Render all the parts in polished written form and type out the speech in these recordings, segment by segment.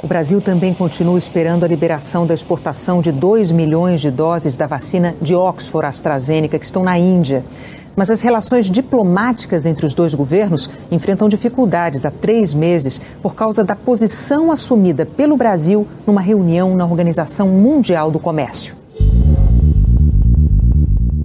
O Brasil também continua esperando a liberação da exportação de 2 milhões de doses da vacina de Oxford AstraZeneca, que estão na Índia. Mas as relações diplomáticas entre os dois governos enfrentam dificuldades há 3 meses por causa da posição assumida pelo Brasil numa reunião na Organização Mundial do Comércio.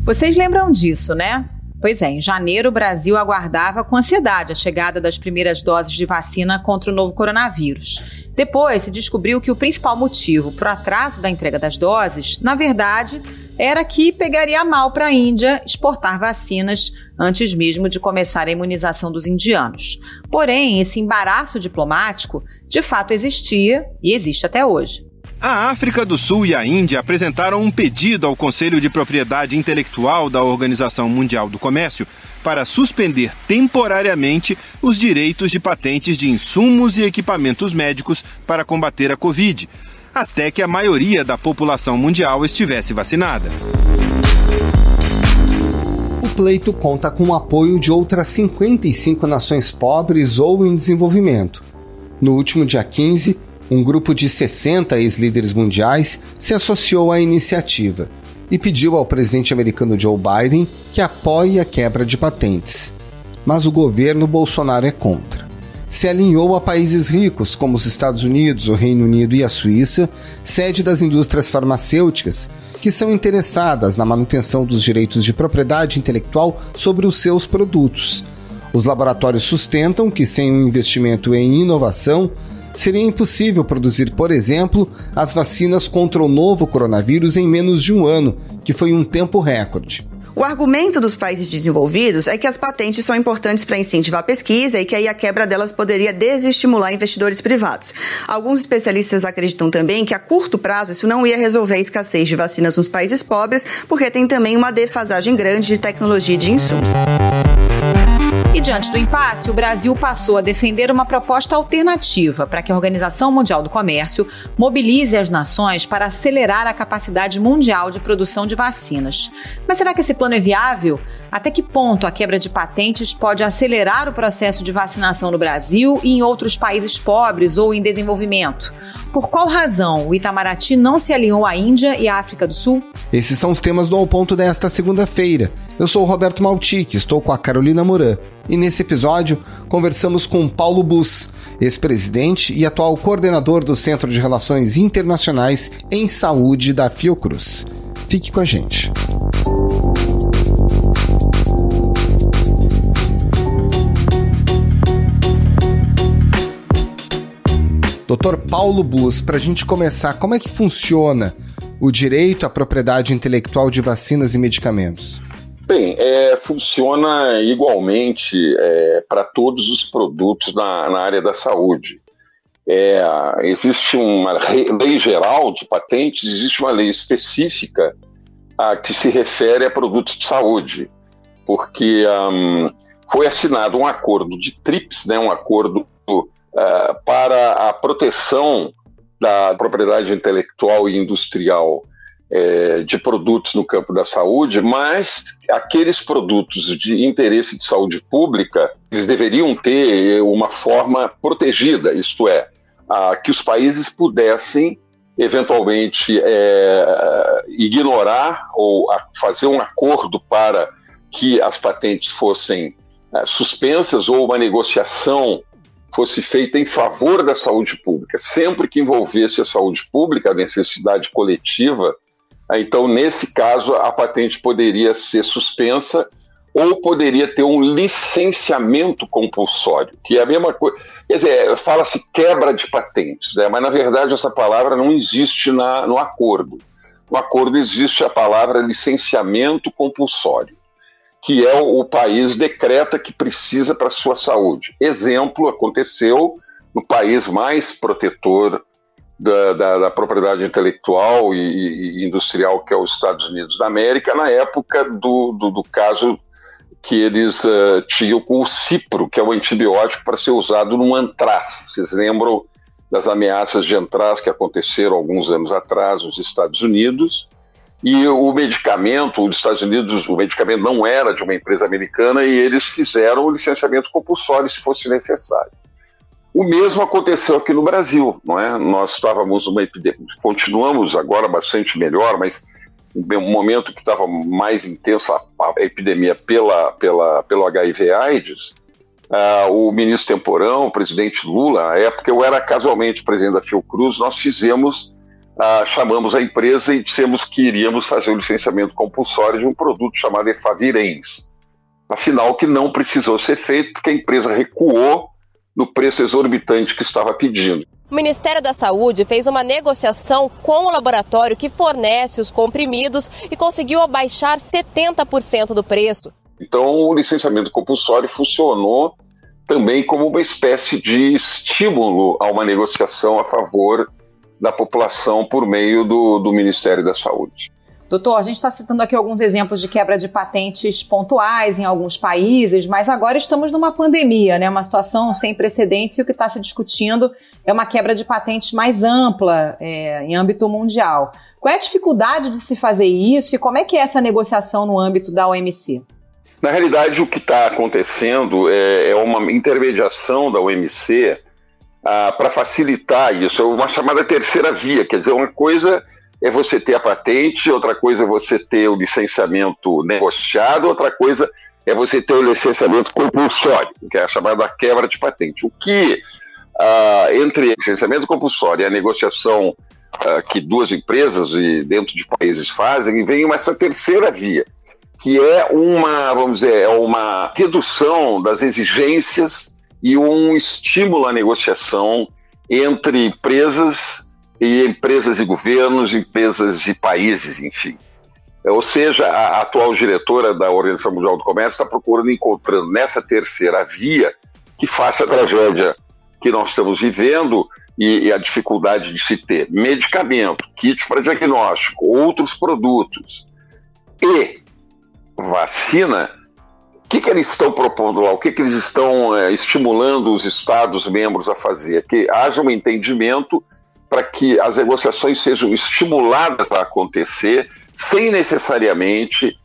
Vocês lembram disso, né? Pois é, em janeiro o Brasil aguardava com ansiedade a chegada das primeiras doses de vacina contra o novo coronavírus. Depois se descobriu que o principal motivo para o atraso da entrega das doses, na verdade, era que pegaria mal para a Índia exportar vacinas antes mesmo de começar a imunização dos indianos. Porém, esse embaraço diplomático de fato existia e existe até hoje. A África do Sul e a Índia apresentaram um pedido ao Conselho de Propriedade Intelectual da Organização Mundial do Comércio para suspender temporariamente os direitos de patentes de insumos e equipamentos médicos para combater a Covid, até que a maioria da população mundial estivesse vacinada. O pleito conta com o apoio de outras 55 nações pobres ou em desenvolvimento. No último dia 15, um grupo de 60 ex-líderes mundiais se associou à iniciativa e pediu ao presidente americano Joe Biden que apoie a quebra de patentes. Mas o governo Bolsonaro é contra. Se alinhou a países ricos como os Estados Unidos, o Reino Unido e a Suíça, sede das indústrias farmacêuticas, que são interessadas na manutenção dos direitos de propriedade intelectual sobre os seus produtos. Os laboratórios sustentam que sem um investimento em inovação, seria impossível produzir, por exemplo, as vacinas contra o novo coronavírus em menos de um ano, que foi um tempo recorde. O argumento dos países desenvolvidos é que as patentes são importantes para incentivar a pesquisa e que aí a quebra delas poderia desestimular investidores privados. Alguns especialistas acreditam também que a curto prazo isso não ia resolver a escassez de vacinas nos países pobres, porque tem também uma defasagem grande de tecnologia e de insumos. E diante do impasse, o Brasil passou a defender uma proposta alternativa para que a Organização Mundial do Comércio mobilize as nações para acelerar a capacidade mundial de produção de vacinas. Mas será que esse plano é viável? Até que ponto a quebra de patentes pode acelerar o processo de vacinação no Brasil e em outros países pobres ou em desenvolvimento? Por qual razão o Itamaraty não se alinhou à Índia e à África do Sul? Esses são os temas do Ao Ponto desta segunda-feira. Eu sou o Roberto Maltic, estou com a Carolina Moran. E nesse episódio, conversamos com Paulo Bus, ex-presidente e atual coordenador do Centro de Relações Internacionais em Saúde da Fiocruz. Fique com a gente. Dr. Paulo Bus, para a gente começar, como é que funciona o direito à propriedade intelectual de vacinas e medicamentos? Bem, funciona igualmente para todos os produtos na área da saúde. Existe uma lei geral de patentes, existe uma lei específica que se refere a produtos de saúde, porque foi assinado um acordo de TRIPS, um acordo para a proteção da propriedade intelectual e industrial de produtos no campo da saúde, mas aqueles produtos de interesse de saúde pública, eles deveriam ter uma forma protegida, isto é, que os países pudessem eventualmente ignorar ou fazer um acordo para que as patentes fossem suspensas ou uma negociação fosse feita em favor da saúde pública. Sempre que envolvesse a saúde pública, a necessidade coletiva, então, nesse caso, a patente poderia ser suspensa ou poderia ter um licenciamento compulsório, que é a mesma coisa. Quer dizer, fala-se quebra de patentes, mas, na verdade, essa palavra não existe no acordo. No acordo existe a palavra licenciamento compulsório, que é o país decreta que precisa para a sua saúde. Exemplo, aconteceu no país mais protetor da propriedade intelectual e industrial, que é os Estados Unidos da América, na época do caso que eles tinham com o Cipro, que é um antibiótico para ser usado no antraz. Vocês lembram das ameaças de antraz que aconteceram alguns anos atrás nos Estados Unidos? E o medicamento, os Estados Unidos, o medicamento não era de uma empresa americana e eles fizeram o licenciamento compulsório se fosse necessário. O mesmo aconteceu aqui no Brasil, não é? Nós estávamos numa epidemia, continuamos agora bastante melhor, mas no momento que estava mais intensa a epidemia pelo HIV/AIDS, o ministro Temporão, o presidente Lula, na época eu era casualmente presidente da Fiocruz, nós chamamos a empresa e dissemos que iríamos fazer o licenciamento compulsório de um produto chamado Efavirenz. Afinal, que não precisou ser feito porque a empresa recuou no preço exorbitante que estava pedindo. O Ministério da Saúde fez uma negociação com o laboratório que fornece os comprimidos e conseguiu abaixar 70% do preço. Então, o licenciamento compulsório funcionou também como uma espécie de estímulo a uma negociação a favor da população por meio do Ministério da Saúde. Doutor, a gente está citando aqui alguns exemplos de quebra de patentes pontuais em alguns países, mas agora estamos numa pandemia, né? Uma situação sem precedentes e o que está se discutindo é uma quebra de patentes mais ampla em âmbito mundial. Qual é a dificuldade de se fazer isso e como é que é essa negociação no âmbito da OMC? Na realidade, o que está acontecendo é uma intermediação da OMC para facilitar isso, é uma chamada terceira via, quer dizer, uma coisa é você ter a patente, outra coisa é você ter o licenciamento negociado, outra coisa é você ter o licenciamento compulsório, que é a chamada quebra de patente. O que, entre o licenciamento compulsório e a negociação que duas empresas e dentro de países fazem, vem essa terceira via, que é uma redução das exigências e um estímulo à negociação entre empresas e governos, empresas e países, enfim. Ou seja, a atual diretora da Organização Mundial do Comércio está encontrando nessa terceira via que faça a tragédia que nós estamos vivendo e a dificuldade de se ter medicamento, kit para diagnóstico, outros produtos e vacina. O que eles estão propondo lá? O que eles estão estimulando os Estados-membros a fazer? Que haja um entendimento para que as negociações sejam estimuladas a acontecer sem necessariamente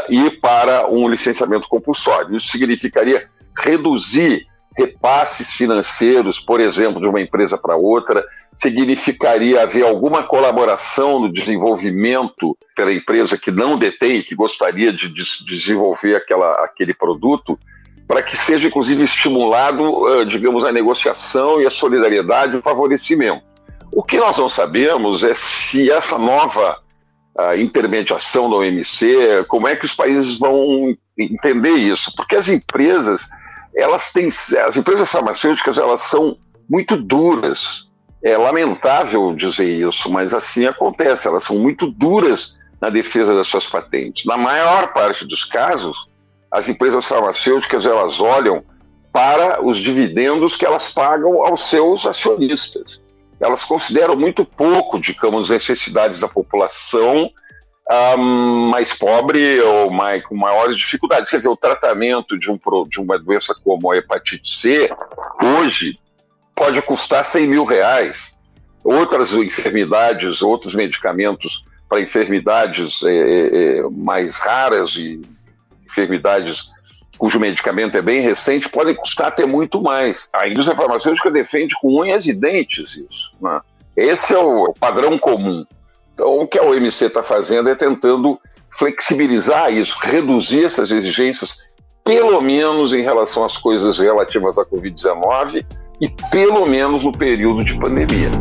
ir para um licenciamento compulsório. Isso significaria reduzir repasses financeiros, por exemplo, de uma empresa para outra, significaria haver alguma colaboração no desenvolvimento pela empresa que não detém e que gostaria de desenvolver aquele produto, para que seja, inclusive, estimulado, digamos, a negociação e a solidariedade e o favorecimento. O que nós não sabemos é se essa nova intermediação da OMC, como é que os países vão entender isso, porque as empresas farmacêuticas, elas são muito duras. É lamentável dizer isso, mas assim acontece. Elas são muito duras na defesa das suas patentes. Na maior parte dos casos, as empresas farmacêuticas, elas olham para os dividendos que elas pagam aos seus acionistas. Elas consideram muito pouco, digamos, as necessidades da população mais pobre ou com maiores dificuldades. Você vê o tratamento de uma doença como a hepatite C, hoje, pode custar R$100 mil. Outras enfermidades, outros medicamentos para enfermidades mais raras e enfermidades cujo medicamento é bem recente, podem custar até muito mais. A indústria farmacêutica defende com unhas e dentes isso, né? Esse é o padrão comum. Então, o que a OMC está fazendo é tentando flexibilizar isso, reduzir essas exigências, pelo menos em relação às coisas relativas à Covid-19 e pelo menos no período de pandemia.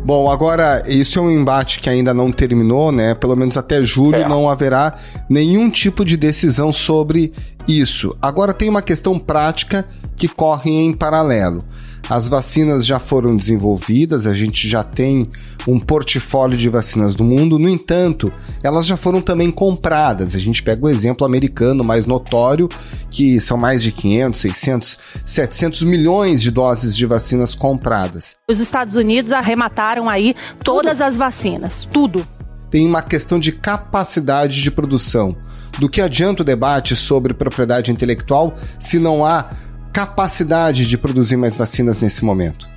Bom, agora, isso é um embate que ainda não terminou, né? Pelo menos até julho não haverá nenhum tipo de decisão sobre isso. Agora tem uma questão prática que corre em paralelo. As vacinas já foram desenvolvidas, a gente já tem um portfólio de vacinas do mundo, no entanto, elas já foram também compradas. A gente pega o exemplo americano mais notório, que são mais de 500, 600, 700 milhões de doses de vacinas compradas. Os Estados Unidos arremataram aí todas as vacinas, tudo. Tem uma questão de capacidade de produção. Do que adianta o debate sobre propriedade intelectual se não há capacidade de produzir mais vacinas nesse momento?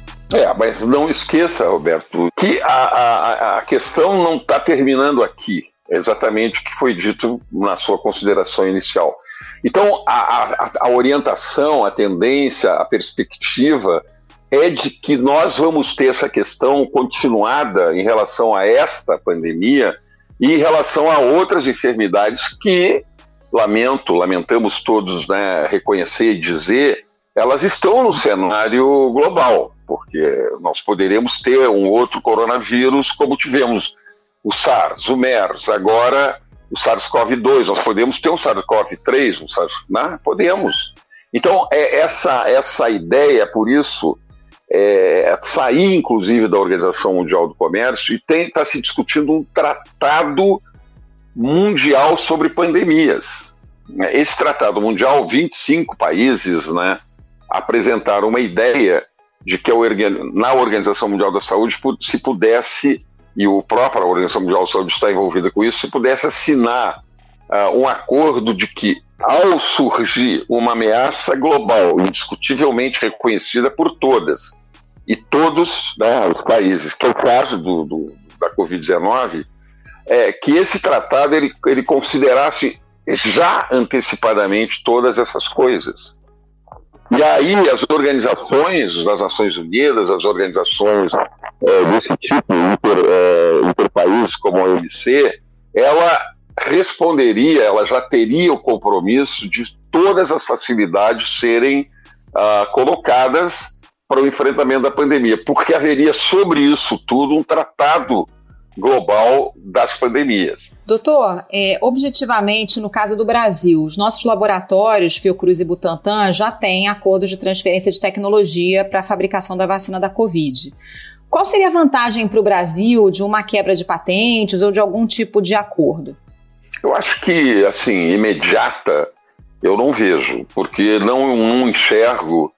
Mas não esqueça, Roberto, que a questão não está terminando aqui. exatamente o que foi dito na sua consideração inicial. Então, a orientação, a tendência, a perspectiva é de que nós vamos ter essa questão continuada em relação a esta pandemia e em relação a outras enfermidades que, lamentamos todos, né, reconhecer e dizer, elas estão no cenário global, porque nós poderemos ter um outro coronavírus como tivemos o SARS, o MERS, agora o SARS-CoV-2, nós podemos ter um SARS-CoV-3, né? Podemos. Então, essa ideia, por isso, sair, inclusive, da Organização Mundial do Comércio e está se discutindo um tratado mundial sobre pandemias. Esse tratado mundial, 25 países, né, apresentaram uma ideia de que na Organização Mundial da Saúde se pudesse, e a própria Organização Mundial da Saúde está envolvida com isso, se pudesse assinar um acordo de que, ao surgir uma ameaça global, indiscutivelmente reconhecida por todas, e todos, né, os países, que é o caso da Covid-19, que esse tratado ele considerasse já antecipadamente todas essas coisas. E aí as organizações das Nações Unidas, as organizações desse tipo, interpaíses como a OMC, ela responderia, ela já teria o compromisso de todas as facilidades serem colocadas para o enfrentamento da pandemia, porque haveria sobre isso tudo um tratado global das pandemias. Doutor, objetivamente, no caso do Brasil, os nossos laboratórios, Fiocruz e Butantan, já têm acordos de transferência de tecnologia para a fabricação da vacina da Covid. Qual seria a vantagem para o Brasil de uma quebra de patentes ou de algum tipo de acordo? Eu acho que, assim, imediata, eu não vejo, porque não enxergo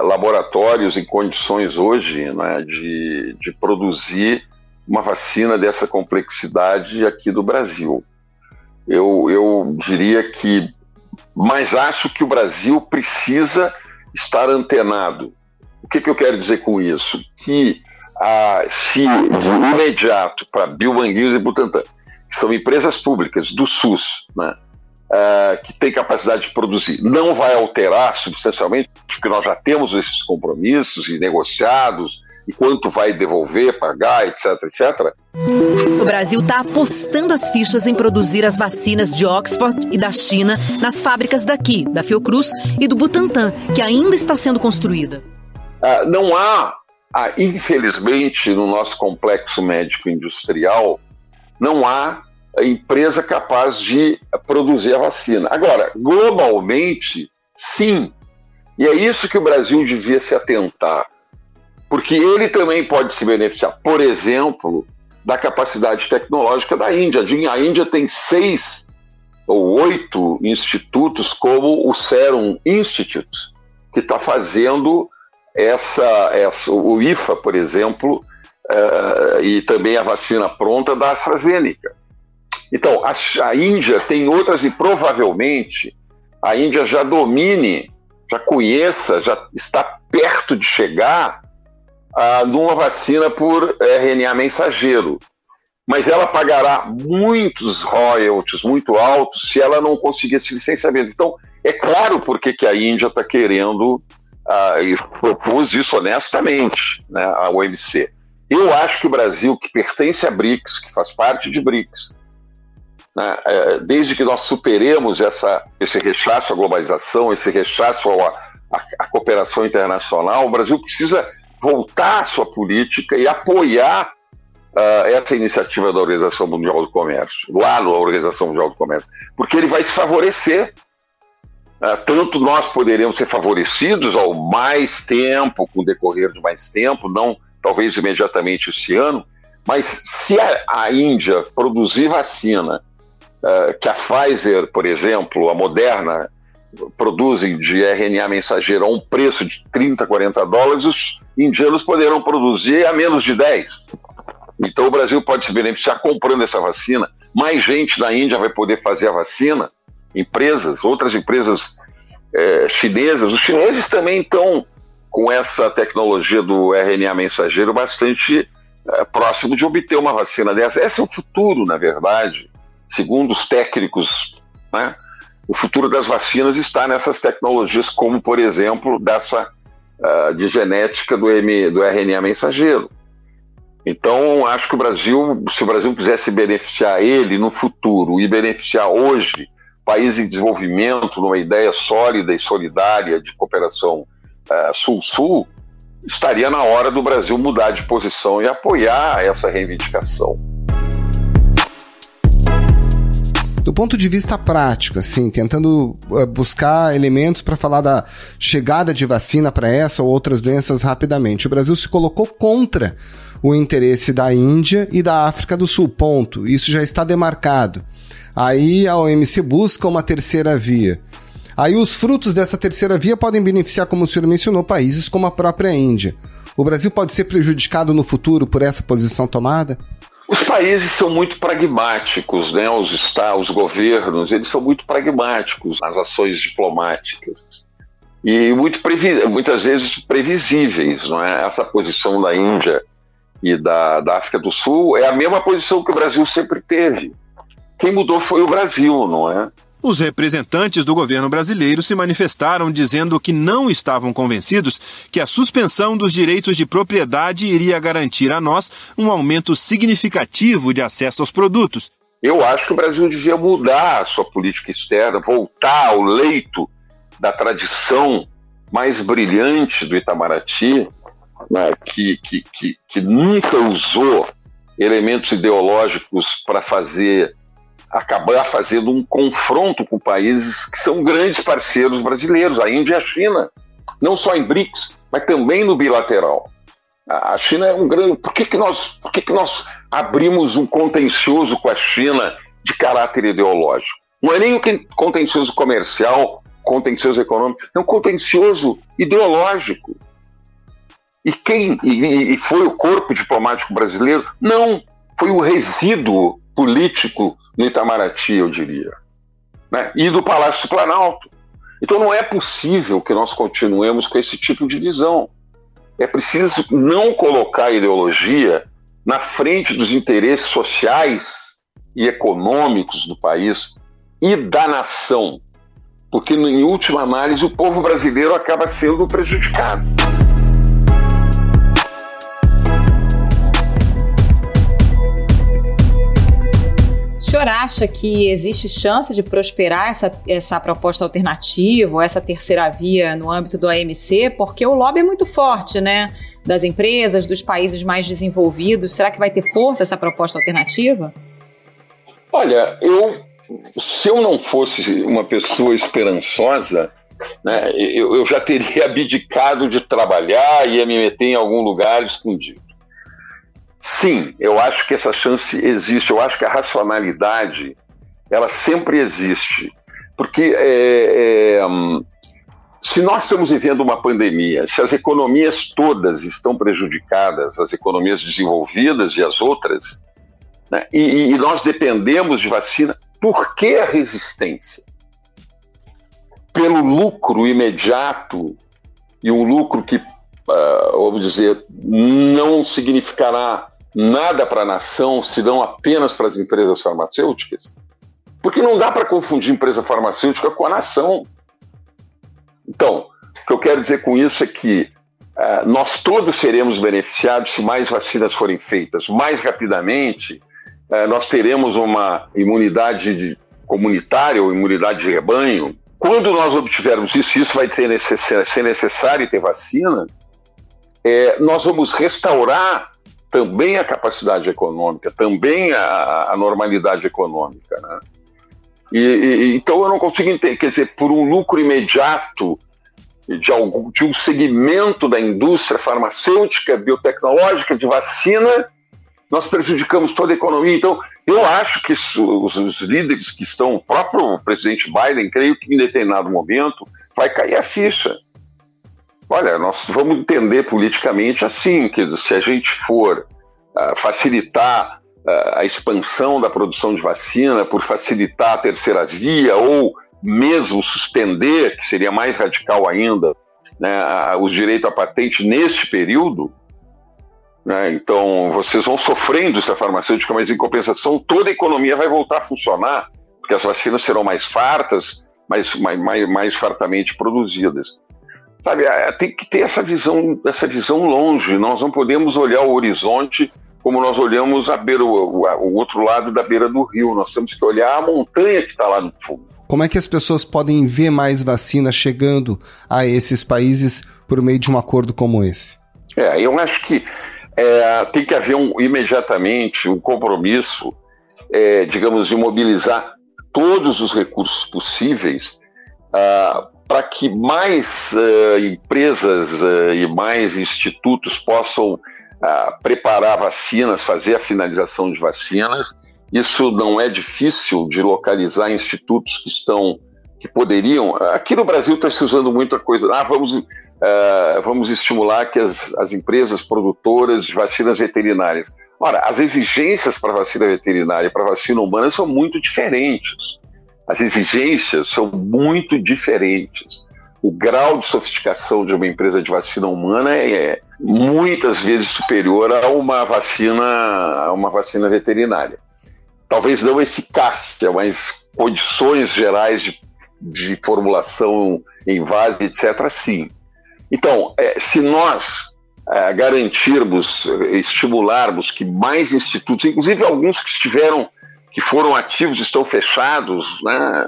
laboratórios em condições hoje, né, de produzir uma vacina dessa complexidade aqui do Brasil. Eu diria que, mas acho que o Brasil precisa estar antenado. O que eu quero dizer com isso? Que se de imediato para Biomanguinhos e Butantan, que são empresas públicas do SUS, né, que tem capacidade de produzir, não vai alterar substancialmente, porque nós já temos esses compromissos e negociados, e quanto vai devolver, pagar, etc, etc. O Brasil está apostando as fichas em produzir as vacinas de Oxford e da China nas fábricas daqui, da Fiocruz e do Butantan, que ainda está sendo construída. Não há, infelizmente, no nosso complexo médico industrial, não há empresa capaz de produzir a vacina. Agora, globalmente, sim. E é isso que o Brasil devia se atentar. Porque ele também pode se beneficiar, por exemplo, da capacidade tecnológica da Índia. A Índia tem 6 ou 8 institutos, como o Serum Institute, que está fazendo o IFA, por exemplo, e também a vacina pronta da AstraZeneca. Então, a Índia tem outras e provavelmente a Índia já domine, já conheça, já está perto de chegar numa vacina por RNA mensageiro. Mas ela pagará muitos royalties muito altos se ela não conseguir esse licenciamento. Então, é claro porque que a Índia está querendo e propôs isso honestamente, né, a OMC. Eu acho que o Brasil, que pertence a BRICS, que faz parte de BRICS, né, desde que nós superemos esse rechaço à globalização, esse rechaço à cooperação internacional, o Brasil precisa voltar à sua política e apoiar essa iniciativa da Organização Mundial do Comércio, lá na Organização Mundial do Comércio, porque ele vai se favorecer. Tanto nós poderemos ser favorecidos ao mais tempo, com o decorrer de mais tempo, não talvez imediatamente esse ano, mas se a Índia produzir vacina que a Pfizer, por exemplo, a Moderna, produzem de RNA mensageiro a um preço de $30, $40, os indianos poderão produzir a menos de 10. Então o Brasil pode se beneficiar comprando essa vacina. Mais gente na Índia vai poder fazer a vacina, outras empresas chinesas. Os chineses também estão com essa tecnologia do RNA mensageiro bastante próximo de obter uma vacina dessa. Esse é o futuro, na verdade, segundo os técnicos, né? O futuro das vacinas está nessas tecnologias, como, por exemplo, dessa de genética do RNA mensageiro. Então, acho que se o Brasil quisesse beneficiar ele no futuro e beneficiar hoje países em desenvolvimento, numa ideia sólida e solidária de cooperação Sul-Sul, estaria na hora do Brasil mudar de posição e apoiar essa reivindicação. Do ponto de vista prático, assim, tentando buscar elementos para falar da chegada de vacina para essa ou outras doenças rapidamente, o Brasil se colocou contra o interesse da Índia e da África do Sul, ponto. Isso já está demarcado. Aí a OMC busca uma terceira via. Aí os frutos dessa terceira via podem beneficiar, como o senhor mencionou, países como a própria Índia. O Brasil pode ser prejudicado no futuro por essa posição tomada? Os países são muito pragmáticos, né? Os governos, eles são muito pragmáticos nas ações diplomáticas e muitas vezes previsíveis, não é? Essa posição da Índia e da África do Sul é a mesma posição que o Brasil sempre teve. Quem mudou foi o Brasil, não é? Os representantes do governo brasileiro se manifestaram dizendo que não estavam convencidos que a suspensão dos direitos de propriedade iria garantir a nós um aumento significativo de acesso aos produtos. Eu acho que o Brasil devia mudar a sua política externa, voltar ao leito da tradição mais brilhante do Itamaraty, né, que nunca usou elementos ideológicos para acabar fazendo um confronto com países que são grandes parceiros brasileiros, a Índia e a China, não só em BRICS, mas também no bilateral. A China é um grande... Por que nós abrimos um contencioso com a China de caráter ideológico? Não é nem um contencioso comercial, contencioso econômico, é um contencioso ideológico. E foi o corpo diplomático brasileiro? Não, foi o resíduo político no Itamaraty, eu diria, né? E do Palácio do Planalto. Então não é possível que nós continuemos com esse tipo de visão. É preciso não colocar a ideologia na frente dos interesses sociais e econômicos do país e da nação, porque em última análise o povo brasileiro acaba sendo prejudicado. O senhor acha que existe chance de prosperar essa proposta alternativa, ou essa terceira via no âmbito do OMC? Porque o lobby é muito forte, né? Das empresas, dos países mais desenvolvidos. Será que vai ter força essa proposta alternativa? Olha, se eu não fosse uma pessoa esperançosa, né, eu já teria abdicado de trabalhar e ia me meter em algum lugar escondido. Sim, eu acho que essa chance existe. Eu acho que a racionalidade, ela sempre existe. Porque se nós estamos vivendo uma pandemia, se as economias todas estão prejudicadas, as economias desenvolvidas e as outras, né, e nós dependemos de vacina, por que a resistência? Pelo lucro imediato, e um lucro que, vamos dizer, não significará nada para a nação, senão apenas para as empresas farmacêuticas? Porque não dá para confundir empresa farmacêutica com a nação. Então, o que eu quero dizer com isso é que nós todos seremos beneficiados se mais vacinas forem feitas mais rapidamente. Nós teremos uma imunidade comunitária ou imunidade de rebanho. Quando nós obtivermos isso vai ser necessário ter vacina, nós vamos restaurar também a capacidade econômica, também a normalidade econômica, né? Então eu não consigo entender, quer dizer, por um lucro imediato de um segmento da indústria farmacêutica, biotecnológica, de vacina, nós prejudicamos toda a economia. Então, eu acho que os líderes que estão, o próprio presidente Biden, creio que em determinado momento vai cair a ficha. Olha, nós vamos entender politicamente assim, que se a gente for facilitar a expansão da produção de vacina, por facilitar a terceira via, ou mesmo suspender, que seria mais radical ainda, né, os direitos à patente neste período, né? Então, vocês vão sofrer a indústria farmacêutica, mas em compensação toda a economia vai voltar a funcionar, porque as vacinas serão mais fartas, mais fartamente produzidas. Sabe, tem que ter essa visão longe. Nós não podemos olhar o horizonte como nós olhamos o outro lado da beira do rio. Nós temos que olhar a montanha que está lá no fundo. Como é que as pessoas podem ver mais vacina chegando a esses países por meio de um acordo como esse? Eu acho que tem que haver imediatamente um compromisso, digamos, de mobilizar todos os recursos possíveis para que mais empresas e mais institutos possam preparar vacinas, fazer a finalização de vacinas. Isso não é difícil de localizar institutos que poderiam. Aqui no Brasil está se usando muita coisa. Vamos estimular que as empresas produtoras de vacinas veterinárias. Ora, as exigências para vacina veterinária e para vacina humana são muito diferentes. As exigências são muito diferentes. O grau de sofisticação de uma empresa de vacina humana é muitas vezes superior a uma vacina veterinária. Talvez não eficácia, mas condições gerais de formulação em vase, etc., sim. Então, se nós garantirmos, estimularmos que mais institutos, inclusive alguns que foram ativos, estão fechados, né,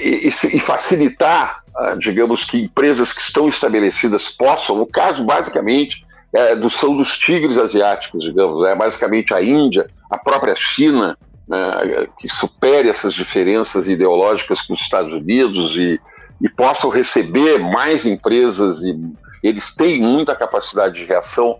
e facilitar, digamos, que empresas que estão estabelecidas possam, no caso, basicamente, são dos tigres asiáticos, digamos, basicamente a Índia, a própria China, que supere essas diferenças ideológicas com os Estados Unidos e possam receber mais empresas, e eles têm muita capacidade de reação.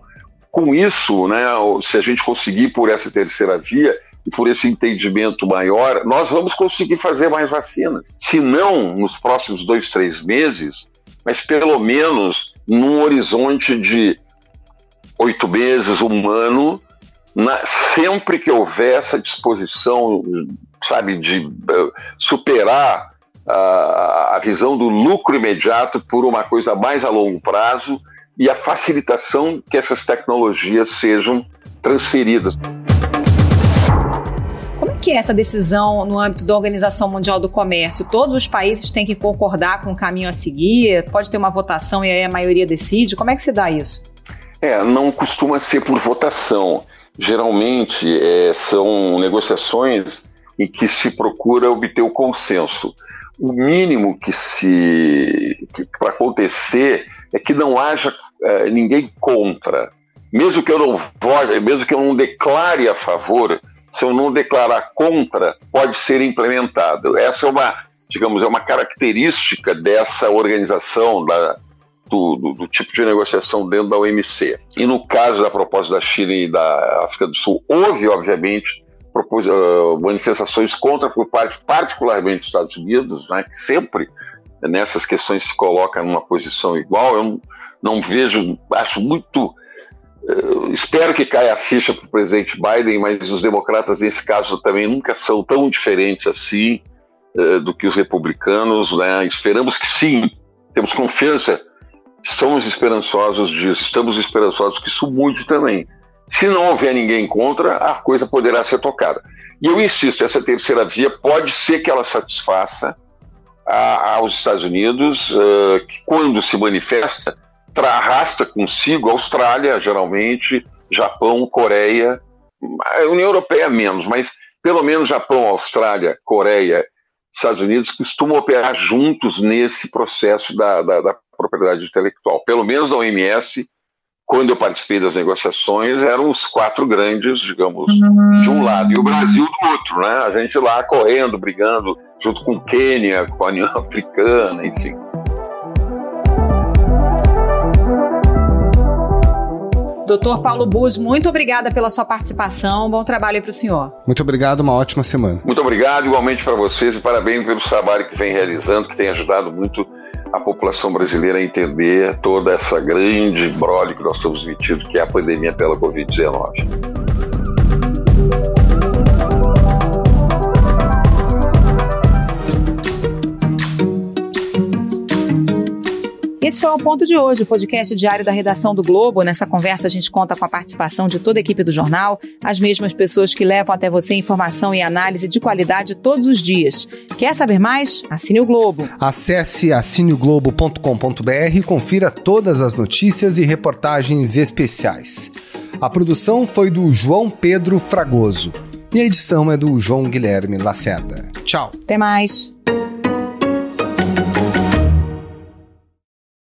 Com isso, né, se a gente conseguir por essa terceira via e por esse entendimento maior, nós vamos conseguir fazer mais vacinas. Se não nos próximos 2-3 meses, mas pelo menos num horizonte de 8 meses, 1 ano, sempre que houver essa disposição, sabe, de superar a visão do lucro imediato por uma coisa mais a longo prazo e a facilitação que essas tecnologias sejam transferidas. Como é que é essa decisão no âmbito da Organização Mundial do Comércio? Todos os países têm que concordar com o caminho a seguir? Pode ter uma votação e aí a maioria decide? Como é que se dá isso? Não costuma ser por votação. Geralmente são negociações em que se procura obter o consenso. O mínimo para acontecer é que não haja ninguém contra. Mesmo que eu não vote, mesmo que eu não declare a favor, se eu não declarar contra, pode ser implementado. Essa é uma característica dessa organização, do tipo de negociação dentro da OMC. E no caso da proposta da China e da África do Sul, houve, obviamente, manifestações contra por parte, particularmente dos Estados Unidos, né, que sempre nessas questões se coloca numa posição igual. Eu não vejo, acho muito... espero que caia a ficha para o presidente Biden, mas os democratas nesse caso também nunca são tão diferentes assim do que os republicanos, né? Esperamos que sim, temos confiança, estamos esperançosos que isso mude também. Se não houver ninguém contra, a coisa poderá ser tocada. E eu insisto, essa terceira via pode ser que ela satisfaça aos Estados Unidos, que quando se manifesta, arrasta consigo a Austrália, geralmente, Japão, Coreia, a União Europeia menos, mas pelo menos Japão, Austrália, Coreia, Estados Unidos costumam operar juntos nesse processo da propriedade intelectual. Pelo menos na OMS, quando eu participei das negociações, eram os 4 grandes, digamos, de um lado, e o Brasil do outro, né? A gente lá correndo, brigando, junto com o Quênia, com a União Africana, enfim. Doutor Paulo Bus, muito obrigada pela sua participação. Bom trabalho aí para o senhor. Muito obrigado, uma ótima semana. Muito obrigado, igualmente para vocês, e parabéns pelo trabalho que vem realizando, que tem ajudado muito a população brasileira a entender toda essa grande imbróglio que nós estamos vivendo, que é a pandemia pela Covid-19. E Esse foi o Ponto de hoje, o podcast diário da redação do Globo. Nessa conversa a gente conta com a participação de toda a equipe do jornal, as mesmas pessoas que levam até você informação e análise de qualidade todos os dias. Quer saber mais? Assine o Globo. Acesse assineoglobo.com.br e confira todas as notícias e reportagens especiais. A produção foi do João Pedro Fragoso e a edição é do João Guilherme Lacerda. Tchau. Até mais.